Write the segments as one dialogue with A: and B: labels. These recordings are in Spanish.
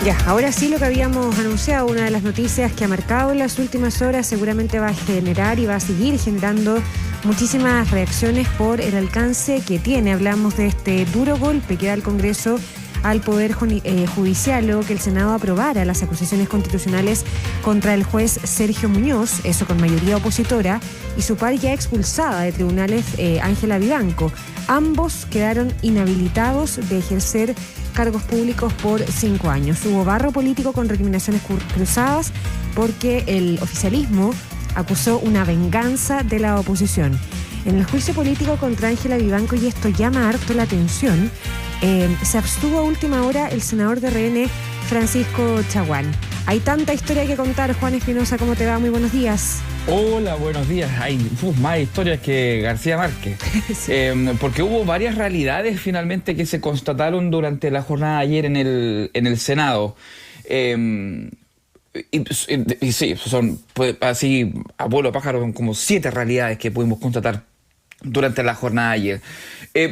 A: Ya, ahora sí lo que habíamos anunciado, una de las noticias que ha marcado en las últimas horas, seguramente va a generar y va a seguir generando muchísimas reacciones por el alcance que tiene. Hablamos de este duro golpe que da el Congreso al Poder Judicial, luego que el Senado aprobara las acusaciones constitucionales contra el juez Sergio Muñoz, eso con mayoría opositora, y su par ya expulsada de tribunales, Ángela Vivanco. Ambos quedaron inhabilitados de ejercer cargos públicos por 5 años. Hubo barro político con recriminaciones cruzadas porque el oficialismo acusó una venganza de la oposición. En el juicio político contra Ángela Vivanco, y esto llama harto la atención, se abstuvo a última hora el senador de RN, Francisco Chaguán. Hay tanta historia que contar. Juan Espinosa, ¿cómo te va? Muy buenos días.
B: Hola, buenos días. Hay más historias que García Márquez. Sí. Porque hubo varias realidades finalmente que se constataron durante la jornada de ayer en el Senado. Y sí, son así, a vuelo pájaro, como 7 realidades que pudimos constatar durante la jornada de ayer.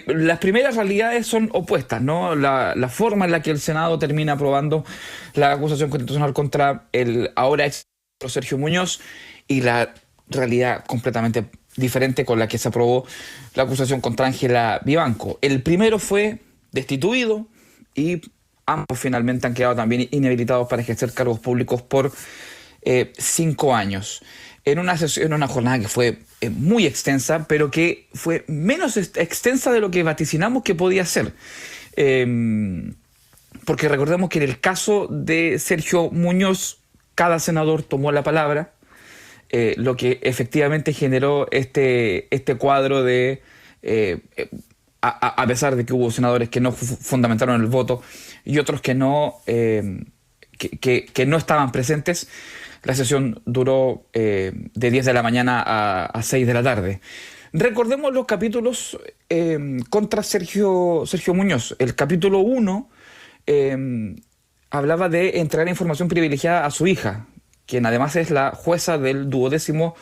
B: Las primeras realidades son opuestas, ¿no? La forma en la que el Senado termina aprobando la acusación constitucional contra el ahora ex Sergio Muñoz, y la realidad completamente diferente con la que se aprobó la acusación contra Ángela Vivanco. El primero fue destituido y ambos finalmente han quedado también inhabilitados para ejercer cargos públicos por 5 años. En una jornada que fue muy extensa, pero que fue menos extensa de lo que vaticinamos que podía ser. Porque recordemos que en el caso de Sergio Muñoz, cada senador tomó la palabra, lo que efectivamente generó este cuadro de, a pesar de que hubo senadores que no fundamentaron el voto y otros que no estaban presentes, la sesión duró de 10 de la mañana a 6 de la tarde. Recordemos los capítulos contra Sergio Muñoz. El capítulo 1 hablaba de entregar información privilegiada a su hija, quien además es la jueza del 12º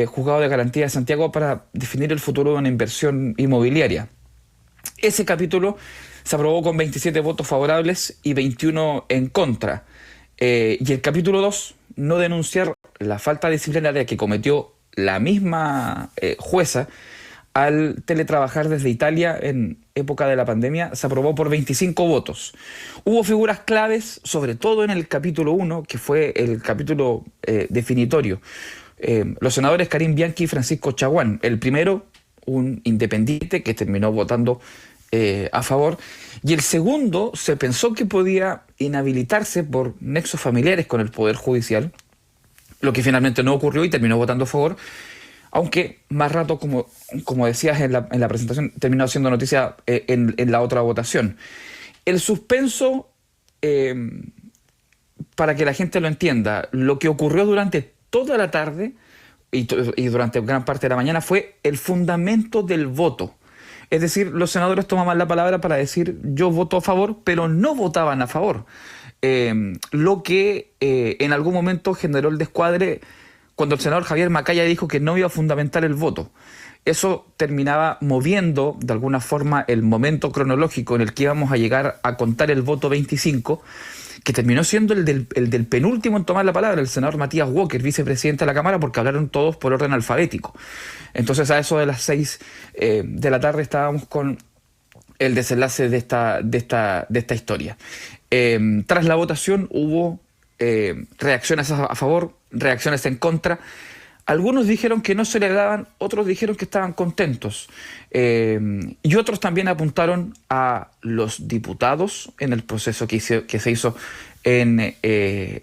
B: Juzgado de Garantía de Santiago para definir el futuro de una inversión inmobiliaria. Ese capítulo se aprobó con 27 votos favorables y 21 en contra. Y el capítulo 2, no denunciar la falta disciplinaria que cometió la misma jueza al teletrabajar desde Italia en época de la pandemia, se aprobó por 25 votos. Hubo figuras claves, sobre todo en el capítulo 1, que fue el capítulo definitorio. Los senadores Karim Bianchi y Francisco Chaguán. El primero, un independiente que terminó votando a favor, y el segundo se pensó que podía inhabilitarse por nexos familiares con el Poder Judicial, lo que finalmente no ocurrió y terminó votando a favor, aunque más rato, como decías en la presentación, terminó haciendo noticia en la otra votación. El suspenso, para que la gente lo entienda, lo que ocurrió durante toda la tarde y durante gran parte de la mañana fue el fundamento del voto. Es decir, los senadores tomaban la palabra para decir yo voto a favor, pero no votaban a favor. Lo que en algún momento generó el descuadre cuando el senador Javier Macaya dijo que no iba a fundamentar el voto. Eso terminaba moviendo de alguna forma el momento cronológico en el que íbamos a llegar a contar el voto 25, que terminó siendo el del penúltimo en tomar la palabra, el senador Matías Walker, vicepresidente de la Cámara, porque hablaron todos por orden alfabético. Entonces a eso de las 6 de la tarde estábamos con el desenlace de esta historia. Tras la votación hubo reacciones a favor, reacciones en contra. Algunos dijeron que no se le daban, otros dijeron que estaban contentos. Y otros también apuntaron a los diputados en el proceso que se hizo en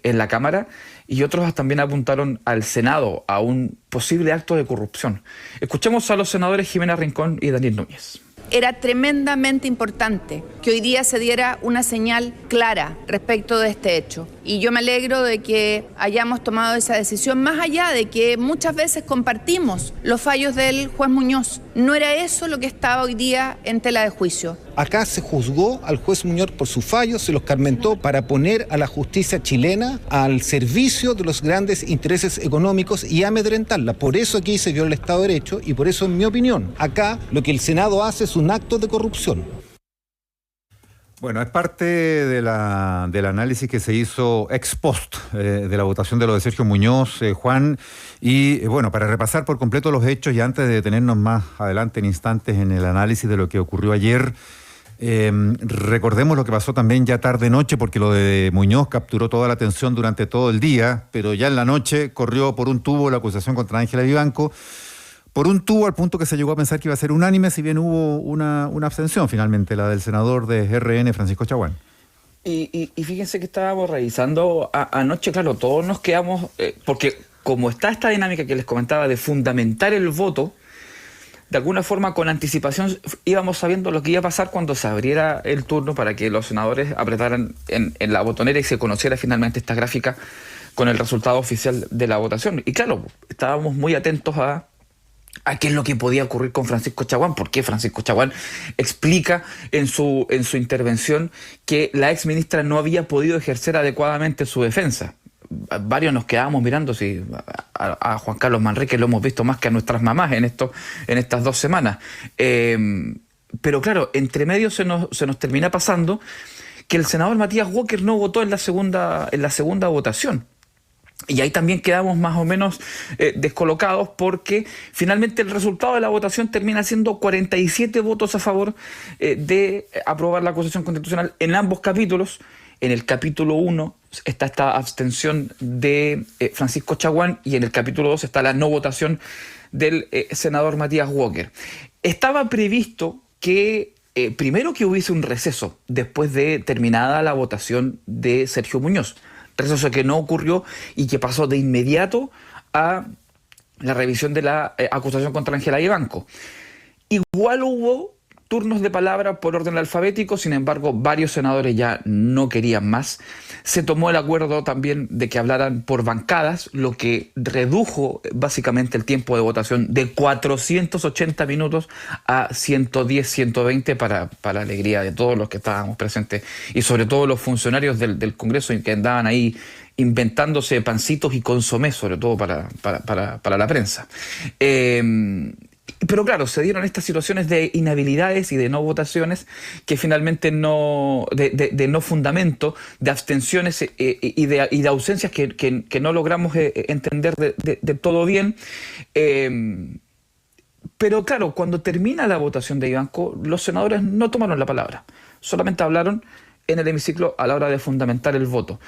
B: la Cámara, y otros también apuntaron al Senado, a un posible acto de corrupción. Escuchemos a los senadores Jimena Rincón y Daniel Núñez.
C: Era tremendamente importante que hoy día se diera una señal clara respecto de este hecho. Y yo me alegro de que hayamos tomado esa decisión, más allá de que muchas veces compartimos los fallos del juez Muñoz. No era eso lo que estaba hoy día en tela de juicio.
D: Acá se juzgó al juez Muñoz por sus fallos, se los carmentó para poner a la justicia chilena al servicio de los grandes intereses económicos y amedrentarla. Por eso aquí se viola el Estado de Derecho y por eso, en mi opinión, acá lo que el Senado hace es un acto de corrupción.
E: Bueno, es parte del análisis que se hizo ex post de la votación de lo de Sergio Muñoz, Juan, y bueno, para repasar por completo los hechos y antes de detenernos más adelante en instantes en el análisis de lo que ocurrió ayer, recordemos lo que pasó también ya tarde-noche, porque lo de Muñoz capturó toda la atención durante todo el día, pero ya en la noche corrió por un tubo la acusación contra Ángela Vivanco, por un tubo al punto que se llegó a pensar que iba a ser unánime, si bien hubo una abstención finalmente, la del senador de RN, Francisco Chaguán.
B: Y fíjense que estábamos revisando anoche, claro, todos nos quedamos, porque como está esta dinámica que les comentaba de fundamentar el voto, de alguna forma con anticipación íbamos sabiendo lo que iba a pasar cuando se abriera el turno para que los senadores apretaran en la botonera y se conociera finalmente esta gráfica con el resultado oficial de la votación. Y claro, estábamos muy atentos a qué es lo que podía ocurrir con Francisco Chaguán, porque Francisco Chaguán explica en su intervención que la exministra no había podido ejercer adecuadamente su defensa. Varios nos quedábamos mirando si a Juan Carlos Manrique lo hemos visto más que a nuestras mamás en estas 2 semanas. Pero claro, entre medio se nos termina pasando que el senador Matías Walker no votó en la segunda votación. Y ahí también quedamos más o menos descolocados porque finalmente el resultado de la votación termina siendo 47 votos a favor de aprobar la acusación constitucional en ambos capítulos. En el capítulo 1 está esta abstención de Francisco Chaguán y en el capítulo 2 está la no votación del senador Matías Walker. Estaba previsto que primero que hubiese un receso después de terminada la votación de Sergio Muñoz. Receso que no ocurrió y que pasó de inmediato a la revisión de la acusación contra Ángela Vivanco. Igual hubo turnos de palabra por orden alfabético, sin embargo, varios senadores ya no querían más. Se tomó el acuerdo también de que hablaran por bancadas, lo que redujo básicamente el tiempo de votación de 480 minutos a 110, 120 para alegría de todos los que estábamos presentes y sobre todo los funcionarios del Congreso que andaban ahí inventándose pancitos y consomé, sobre todo para la prensa. Pero claro, se dieron estas situaciones de inhabilidades y de no votaciones que finalmente de no fundamento, de abstenciones y de ausencias que no logramos entender de todo bien. Pero claro, cuando termina la votación de Vivanco, los senadores no tomaron la palabra, solamente hablaron en el hemiciclo a la hora de fundamentar el voto,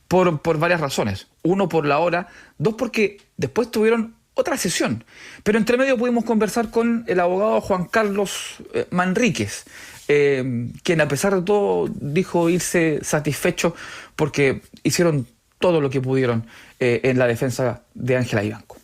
B: por varias razones. Uno, por la hora; dos, porque después tuvieron otra sesión. Pero entre medio pudimos conversar con el abogado Juan Carlos Manríquez, quien a pesar de todo dijo irse satisfecho porque hicieron todo lo que pudieron en la defensa de Ángela Vivanco.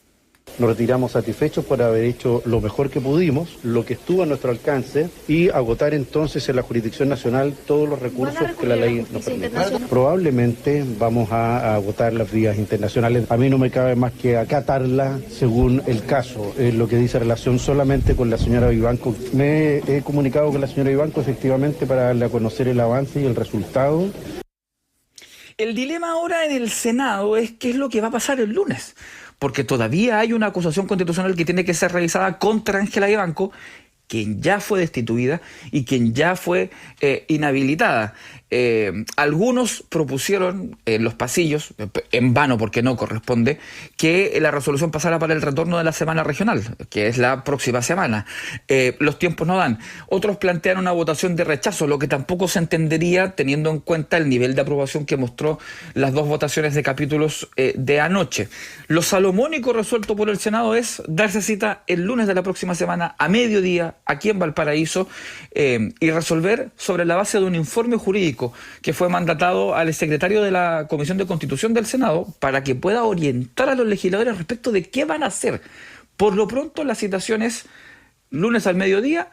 F: Nos retiramos satisfechos por haber hecho lo mejor que pudimos, lo que estuvo a nuestro alcance, y agotar entonces en la jurisdicción nacional todos los recursos que la ley nos permite. Probablemente vamos a agotar las vías internacionales. A mí no me cabe más que acatarla según el caso. Lo que dice relación solamente con la señora Vivanco. Me he comunicado con la señora Vivanco efectivamente para darle a conocer el avance y el resultado.
B: El dilema ahora en el Senado es qué es lo que va a pasar el lunes, porque todavía hay una acusación constitucional que tiene que ser revisada contra Ángela Vivanco, quien ya fue destituida y quien ya fue inhabilitada. Algunos propusieron en los pasillos, en vano porque no corresponde, que la resolución pasara para el retorno de la semana regional, que es la próxima semana. Los tiempos no dan. Otros plantean una votación de rechazo, lo que tampoco se entendería teniendo en cuenta el nivel de aprobación que mostró las 2 votaciones de capítulos de anoche. Lo salomónico resuelto por el Senado es darse cita el lunes de la próxima semana a mediodía aquí en Valparaíso y resolver sobre la base de un informe jurídico que fue mandatado al secretario de la Comisión de Constitución del Senado para que pueda orientar a los legisladores respecto de qué van a hacer. Por lo pronto, la citación es lunes al mediodía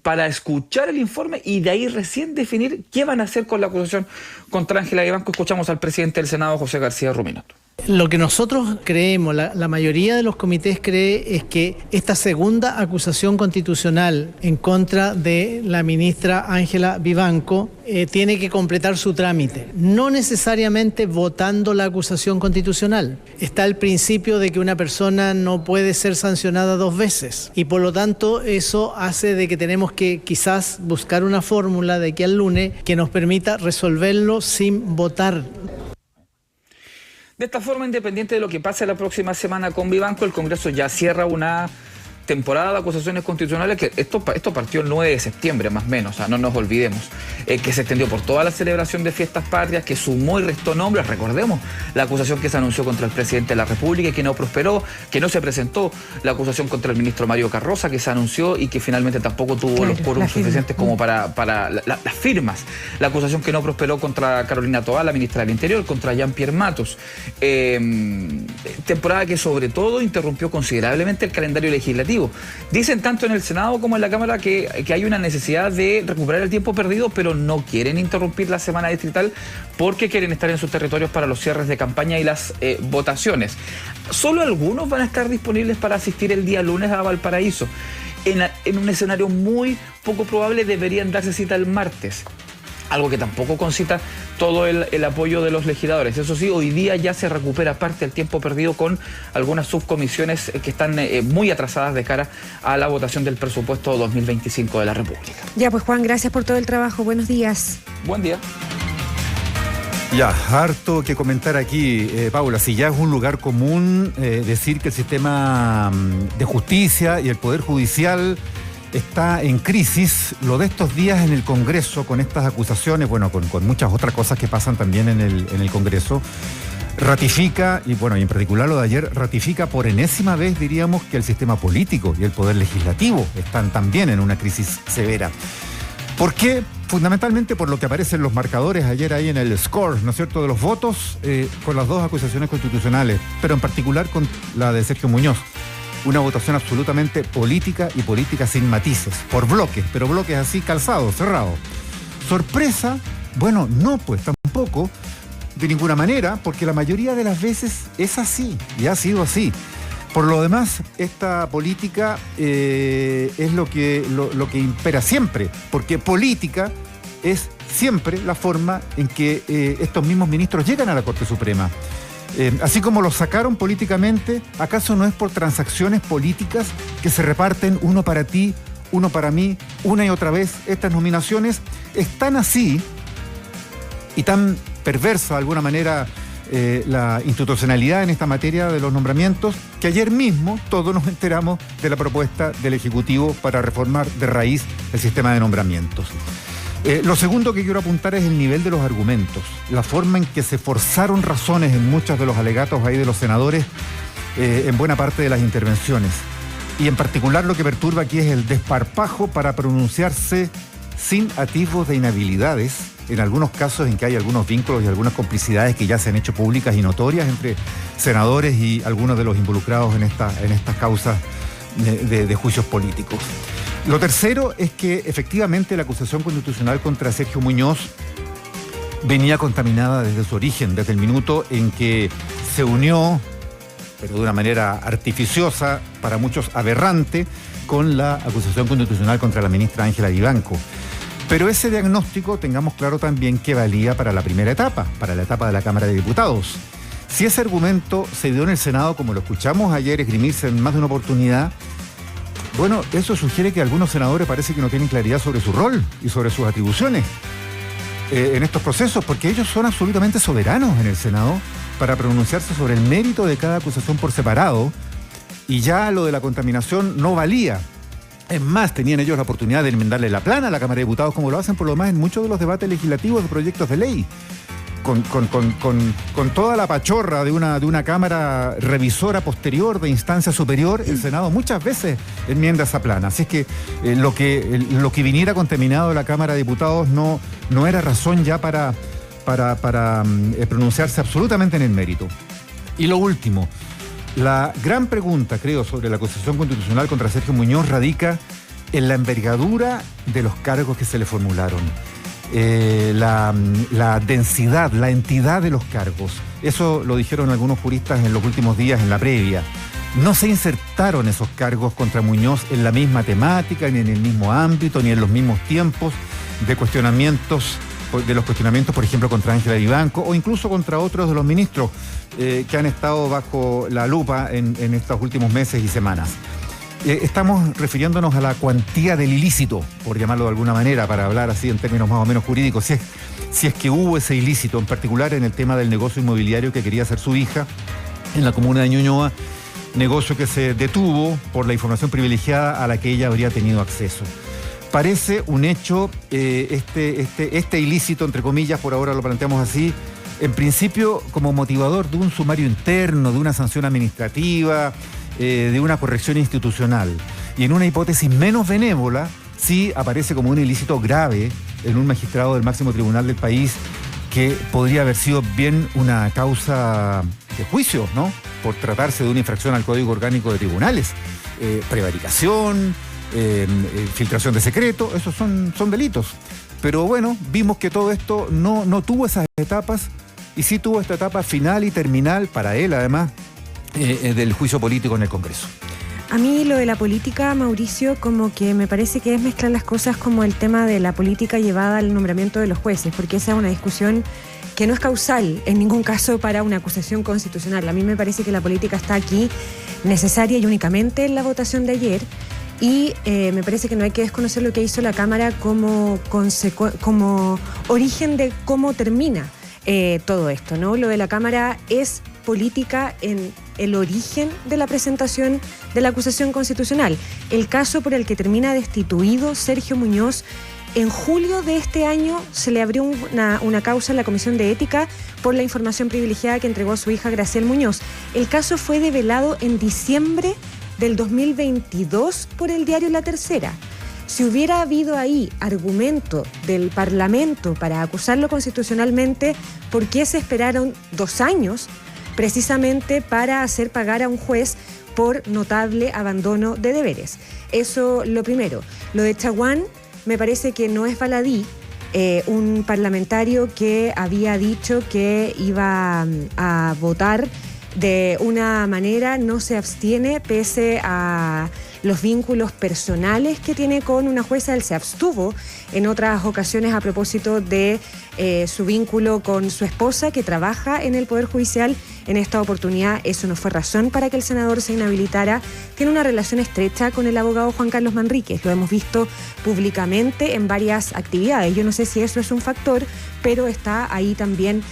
B: para escuchar el informe y de ahí recién definir qué van a hacer con la acusación contra Ángela Vivanco. Escuchamos al presidente del Senado, José García Ruminato.
G: Lo que nosotros creemos, la mayoría de los comités cree, es que esta segunda acusación constitucional en contra de la ministra Ángela Vivanco tiene que completar su trámite, no necesariamente votando la acusación constitucional. Está el principio de que una persona no puede ser sancionada 2 veces y por lo tanto eso hace de que tenemos que quizás buscar una fórmula de aquí al lunes que nos permita resolverlo sin votar.
B: De esta forma, independiente de lo que pase la próxima semana con Vivanco, el Congreso ya cierra una temporada de acusaciones constitucionales que esto partió el 9 de septiembre más o menos, o sea, no nos olvidemos, que se extendió por toda la celebración de fiestas patrias, que sumó y restó nombres. Recordemos la acusación que se anunció contra el presidente de la República y que no prosperó, que no se presentó, la acusación contra el ministro Mario Carroza que se anunció y que finalmente tampoco tuvo los quórums suficientes como para las firmas, la acusación que no prosperó contra Carolina Toá, la ministra del Interior, contra Jean-Pierre Matos, temporada que sobre todo interrumpió considerablemente el calendario legislativo. Dicen tanto en el Senado como en la Cámara que hay una necesidad de recuperar el tiempo perdido, pero no quieren interrumpir la semana distrital porque quieren estar en sus territorios para los cierres de campaña y las votaciones. Solo algunos van a estar disponibles para asistir el día lunes a Valparaíso. En un escenario muy poco probable deberían darse cita el martes, algo que tampoco concita todo el apoyo de los legisladores. Eso sí, hoy día ya se recupera parte del tiempo perdido con algunas subcomisiones que están muy atrasadas de cara a la votación del presupuesto 2025 de la República.
A: Ya, pues Juan, gracias por todo el trabajo. Buenos días.
B: Buen día.
E: Ya, harto que comentar aquí, Paula. Si ya es un lugar común decir que el sistema de justicia y el Poder Judicial está en crisis, lo de estos días en el Congreso con estas acusaciones, bueno, con muchas otras cosas que pasan también en el Congreso, ratifica, y bueno, y en particular lo de ayer, ratifica por enésima vez, diríamos, que el sistema político y el Poder Legislativo están también en una crisis severa. ¿Por qué? Fundamentalmente por lo que aparecen los marcadores ayer ahí en el score, ¿no es cierto?, de los votos, con las 2 acusaciones constitucionales, pero en particular con la de Sergio Muñoz. Una votación absolutamente política y política sin matices, por bloques, pero bloques así calzados, cerrados. ¿Sorpresa? Bueno, no, pues tampoco, de ninguna manera, porque la mayoría de las veces es así, y ha sido así. Por lo demás, esta política es lo que impera siempre, porque política es siempre la forma en que estos mismos ministros llegan a la Corte Suprema. Así como los sacaron políticamente, ¿acaso no es por transacciones políticas que se reparten uno para ti, uno para mí, una y otra vez? Estas nominaciones están así y tan perversa de alguna manera la institucionalidad en esta materia de los nombramientos, que ayer mismo todos nos enteramos de la propuesta del Ejecutivo para reformar de raíz el sistema de nombramientos. Lo segundo que quiero apuntar es el nivel de los argumentos, la forma en que se forzaron razones en muchos de los alegatos ahí de los senadores en buena parte de las intervenciones. Y en particular lo que perturba aquí es el desparpajo para pronunciarse sin atisbos de inhabilidades, en algunos casos en que hay algunos vínculos y algunas complicidades que ya se han hecho públicas y notorias entre senadores y algunos de los involucrados en estas causas de juicios políticos. Lo tercero es que efectivamente la acusación constitucional contra Sergio Muñoz venía contaminada desde su origen, desde el minuto en que se unió, pero de una manera artificiosa, para muchos aberrante, con la acusación constitucional contra la ministra Ángela Vivanco. Pero ese diagnóstico, tengamos claro también que valía para la primera etapa, para la etapa de la Cámara de Diputados. Si ese argumento se dio en el Senado, como lo escuchamos ayer esgrimirse en más de una oportunidad, bueno, eso sugiere que algunos senadores parece que no tienen claridad sobre su rol y sobre sus atribuciones en estos procesos, porque ellos son absolutamente soberanos en el Senado para pronunciarse sobre el mérito de cada acusación por separado, y ya lo de la contaminación no valía. Es más, tenían ellos la oportunidad de enmendarle la plana a la Cámara de Diputados, como lo hacen por lo demás en muchos de los debates legislativos de proyectos de ley. Con toda la pachorra de una Cámara revisora posterior de instancia superior, el Senado muchas veces enmienda esa plana. Así es que lo que viniera contaminado de la Cámara de Diputados no era razón ya para pronunciarse absolutamente en el mérito. Y lo último, la gran pregunta, creo, sobre la acusación constitucional contra Sergio Muñoz radica en la envergadura de los cargos que se le formularon. la densidad, la entidad de los cargos. Eso lo dijeron algunos juristas en los últimos días en la previa. No se insertaron esos cargos contra Muñoz en la misma temática, ni en el mismo ámbito, ni en los mismos tiempos de los cuestionamientos, por ejemplo, contra Ángela Vivanco o incluso contra otros de los ministros que han estado bajo la lupa en estos últimos meses y semanas. Estamos refiriéndonos a la cuantía del ilícito, por llamarlo de alguna manera, para hablar así en términos más o menos jurídicos, si es que hubo ese ilícito, en particular en el tema del negocio inmobiliario que quería hacer su hija en la comuna de Ñuñoa, negocio que se detuvo por la información privilegiada a la que ella habría tenido acceso. Parece un hecho, este ilícito, entre comillas, por ahora lo planteamos así, en principio como motivador de un sumario interno, de una sanción administrativa, de una corrección institucional. Y en una hipótesis menos benévola, sí aparece como un ilícito grave en un magistrado del máximo tribunal del país que podría haber sido bien una causa de juicio, ¿no? Por tratarse de una infracción al Código Orgánico de Tribunales. Prevaricación, filtración de secreto, esos son delitos. Pero bueno, vimos que todo esto no tuvo esas etapas y sí tuvo esta etapa final y terminal para él, además, del juicio político en el Congreso.
A: A mí lo de la política, Mauricio, como que me parece que es mezclar las cosas como el tema de la política llevada al nombramiento de los jueces, porque esa es una discusión que no es causal en ningún caso para una acusación constitucional. A mí me parece que la política está aquí necesaria y únicamente en la votación de ayer, y me parece que no hay que desconocer lo que hizo la Cámara como origen de cómo termina todo esto, ¿no? Lo de la Cámara es política en el origen de la presentación de la acusación constitucional. El caso por el que termina destituido Sergio Muñoz, en julio de este año se le abrió una causa en la Comisión de Ética por la información privilegiada que entregó a su hija Graciela Muñoz. El caso fue develado en diciembre del 2022 por el diario La Tercera. Si hubiera habido ahí argumento del Parlamento para acusarlo constitucionalmente, ¿por qué se esperaron 2 años precisamente para hacer pagar a un juez por notable abandono de deberes? Eso lo primero. Lo de Chaguán me parece que no es baladí. Un parlamentario que había dicho que iba a votar de una manera, no se abstiene pese a los vínculos personales que tiene con una jueza. Él se abstuvo en otras ocasiones a propósito de su vínculo con su esposa, que trabaja en el Poder Judicial. En esta oportunidad eso no fue razón para que el senador se inhabilitara. Tiene una relación estrecha con el abogado Juan Carlos Manríquez, lo hemos visto públicamente en varias actividades. Yo no sé si eso es un factor, pero está ahí también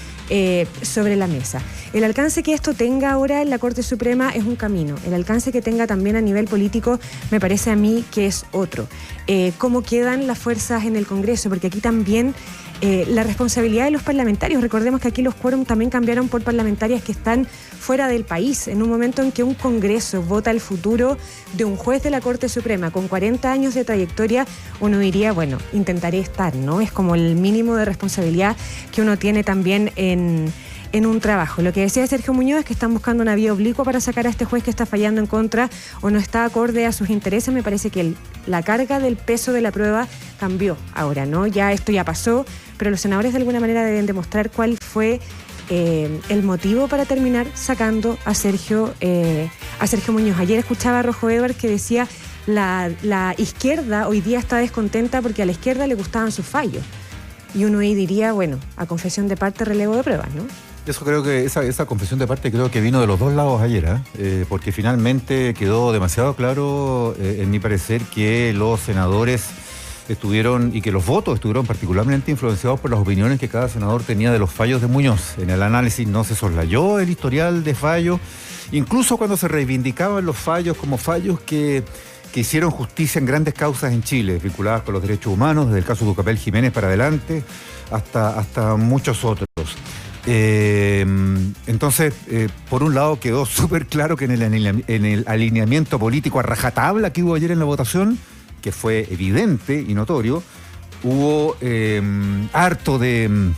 A: sobre la mesa. El alcance que esto tenga ahora en la Corte Suprema es un camino. El alcance que tenga también a nivel político me parece a mí que es otro. ¿Cómo quedan las fuerzas en el Congreso? Porque aquí también la responsabilidad de los parlamentarios. Recordemos que aquí los quórum también cambiaron por parlamentarias que están fuera del país. En un momento en que un Congreso vota el futuro de un juez de la Corte Suprema con 40 años de trayectoria, uno diría, bueno, intentaré estar, ¿no? Es como el mínimo de responsabilidad que uno tiene también en un trabajo. Lo que decía Sergio Muñoz es que están buscando una vía oblicua para sacar a este juez que está fallando en contra o no está acorde a sus intereses. Me parece que la carga del peso de la prueba cambió ahora, ¿no? Ya esto ya pasó, pero los senadores de alguna manera deben demostrar cuál fue el motivo para terminar sacando a Sergio Muñoz. Ayer escuchaba a Rojo Edwards que decía la izquierda hoy día está descontenta porque a la izquierda le gustaban sus fallos. Y uno ahí diría, bueno, a confesión de parte, relevo de pruebas, ¿no?
E: Eso creo que, esa confesión de parte creo que vino de los dos lados ayer, porque finalmente quedó demasiado claro, en mi parecer, que los senadores estuvieron, y que los votos estuvieron particularmente influenciados por las opiniones que cada senador tenía de los fallos de Muñoz. En el análisis no se soslayó el historial de fallos, incluso cuando se reivindicaban los fallos como fallos que hicieron justicia en grandes causas en Chile, vinculadas con los derechos humanos, desde el caso de Ducapel Jiménez para adelante, hasta muchos otros. Entonces, por un lado quedó súper claro que en el alineamiento político a rajatabla que hubo ayer en la votación, que fue evidente y notorio, hubo harto de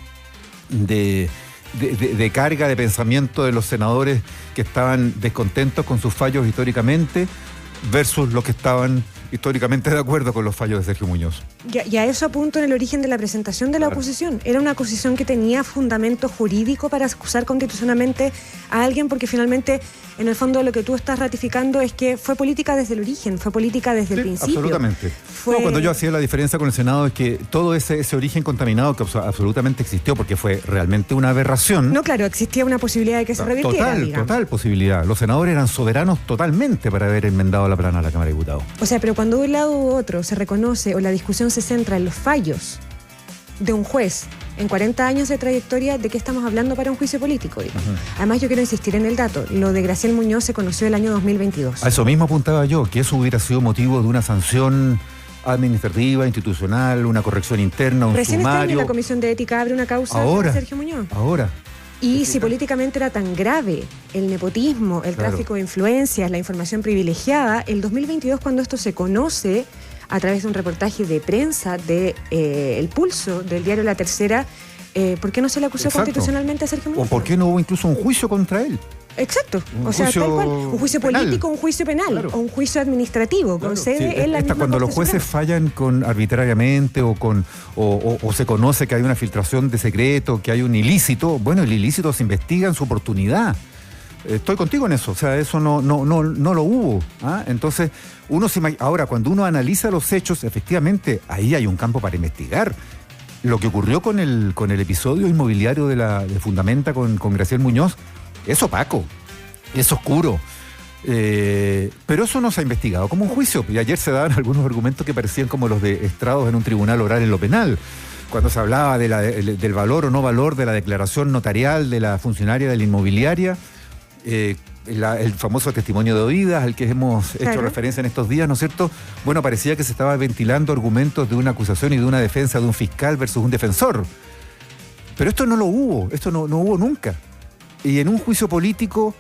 E: carga de pensamiento de los senadores que estaban descontentos con sus fallos históricamente versus los que estaban históricamente de acuerdo con los fallos de Sergio Muñoz.
A: Y a eso apunto en el origen de la presentación de la oposición. Era una acusación que tenía fundamento jurídico para acusar constitucionalmente a alguien, porque finalmente, en el fondo, lo que tú estás ratificando es que fue política desde el origen, fue política desde el principio.
E: Absolutamente. Cuando yo hacía la diferencia con el Senado es que todo ese origen contaminado que absolutamente existió, porque fue realmente una aberración.
A: No, claro, existía una posibilidad de que se revirtiera.
E: Total posibilidad. Los senadores eran soberanos totalmente para haber enmendado la plana a la Cámara de Diputados.
A: O sea, pero cuando de un lado u otro se reconoce o la discusión se centra en los fallos de un juez en 40 años de trayectoria, ¿de qué estamos hablando para un juicio político? Además, yo quiero insistir en el dato. Lo de Graciel Muñoz se conoció el año 2022.
E: A eso mismo apuntaba yo, que eso hubiera sido motivo de una sanción administrativa, institucional, una corrección interna, un
A: Recién
E: sumario.
A: este año la Comisión de Ética abre una causa contra Sergio Muñoz. Y si políticamente era tan grave el nepotismo, el tráfico de influencias, la información privilegiada, el 2022, cuando esto se conoce a través de un reportaje de prensa de El Pulso, del diario La Tercera, ¿por qué no se le acusó constitucionalmente a Sergio Muñoz?
E: ¿O por qué no hubo incluso un juicio contra él?
A: Exacto, o sea, tal cual, un juicio político, un juicio penal, o un juicio administrativo, con sede en la misma
E: cuando los jueces fallan arbitrariamente o se conoce que hay una filtración de secreto, que hay un ilícito, bueno, el ilícito se investiga en su oportunidad. Estoy contigo en eso, o sea, eso no lo hubo. Entonces, ahora, cuando uno analiza los hechos, efectivamente, ahí hay un campo para investigar. Lo que ocurrió con el episodio inmobiliario de Fundamenta con Graciel Muñoz es opaco, es oscuro, pero eso no se ha investigado como un juicio. Y ayer se daban algunos argumentos que parecían como los de estrados en un tribunal oral en lo penal, cuando se hablaba del valor o no valor de la declaración notarial de la funcionaria de la inmobiliaria, el famoso testimonio de oídas al que hemos hecho referencia en estos días, ¿no es cierto? Bueno, parecía que se estaba ventilando argumentos de una acusación y de una defensa de un fiscal versus un defensor, pero esto no lo hubo, esto no hubo nunca. Y en un juicio político,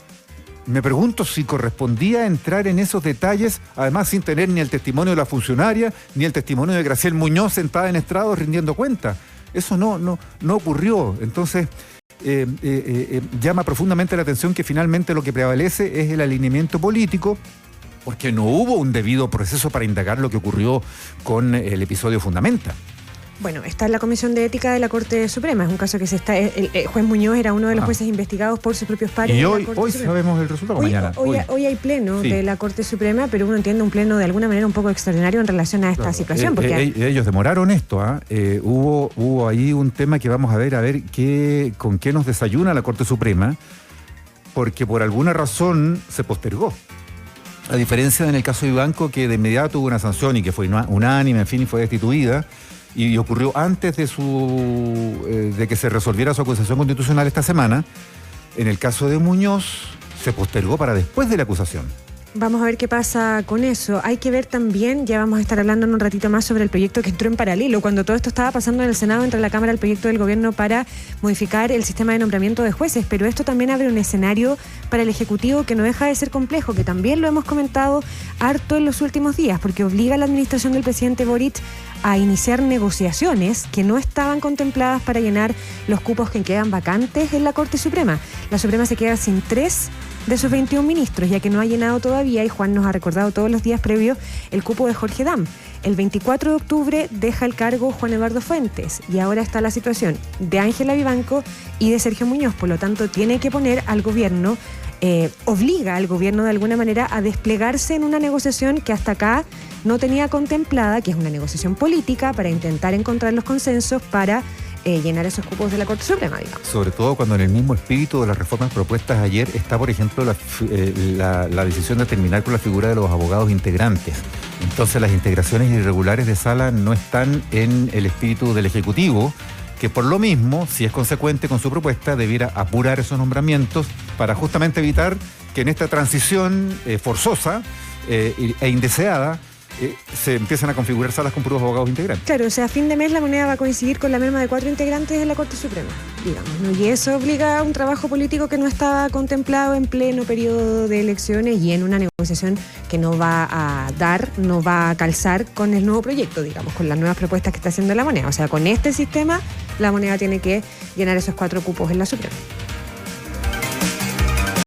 E: me pregunto si correspondía entrar en esos detalles, además sin tener ni el testimonio de la funcionaria, ni el testimonio de Graciel Muñoz sentada en estrado rindiendo cuenta. Eso no ocurrió. Entonces, llama profundamente la atención que finalmente lo que prevalece es el alineamiento político, porque no hubo un debido proceso para indagar lo que ocurrió con el episodio Fundamenta.
A: Bueno, está en la Comisión de Ética de la Corte Suprema. Es un caso que el juez Muñoz era uno de los jueces investigados por sus propios pares.
E: Y hoy sabemos el resultado, mañana.
A: Hoy hay pleno de la Corte Suprema, pero uno entiende un pleno de alguna manera un poco extraordinario en relación a esta situación. Porque
E: ellos demoraron esto. Hubo ahí un tema que vamos a ver con qué nos desayuna la Corte Suprema, porque por alguna razón se postergó. A diferencia en el caso de Vivanco, que de inmediato hubo una sanción y que fue unánime, en fin, y fue destituida. Y ocurrió antes de que se resolviera su acusación constitucional esta semana. En el caso de Muñoz, se postergó para después de la acusación.
A: Vamos a ver qué pasa con eso. Hay que ver también, ya vamos a estar hablando en un ratito más sobre el proyecto que entró en paralelo. Cuando todo esto estaba pasando en el Senado, entra en la Cámara el proyecto del gobierno para modificar el sistema de nombramiento de jueces. Pero esto también abre un escenario para el Ejecutivo que no deja de ser complejo, que también lo hemos comentado harto en los últimos días, porque obliga a la administración del presidente Boric a iniciar negociaciones que no estaban contempladas para llenar los cupos que quedan vacantes en la Corte Suprema. La Suprema se queda sin 3 de sus 21 ministros, ya que no ha llenado todavía, y Juan nos ha recordado todos los días previos, el cupo de Jorge Dam. El 24 de octubre deja el cargo Juan Eduardo Fuentes, y ahora está la situación de Ángela Vivanco y de Sergio Muñoz. Por lo tanto, tiene que poner al gobierno, obliga al gobierno de alguna manera a desplegarse en una negociación que hasta acá no tenía contemplada, que es una negociación política para intentar encontrar los consensos para llenar esos cupos de la Corte Suprema, digamos.
E: Sobre todo cuando en el mismo espíritu de las reformas propuestas ayer está, por ejemplo, la decisión de terminar con la figura de los abogados integrantes. Entonces las integraciones irregulares de sala no están en el espíritu del Ejecutivo, que por lo mismo, si es consecuente con su propuesta, debiera apurar esos nombramientos para justamente evitar que en esta transición forzosa e indeseada se empiezan a configurar salas con puros abogados integrantes.
A: Claro, o sea, a fin de mes la moneda va a coincidir con la merma de 4 integrantes de la Corte Suprema, digamos, ¿no? Y eso obliga a un trabajo político que no estaba contemplado en pleno periodo de elecciones y en una negociación que no va a no va a calzar con el nuevo proyecto, digamos, con las nuevas propuestas que está haciendo la moneda. O sea, con este sistema, la moneda tiene que llenar esos 4 cupos en la Suprema.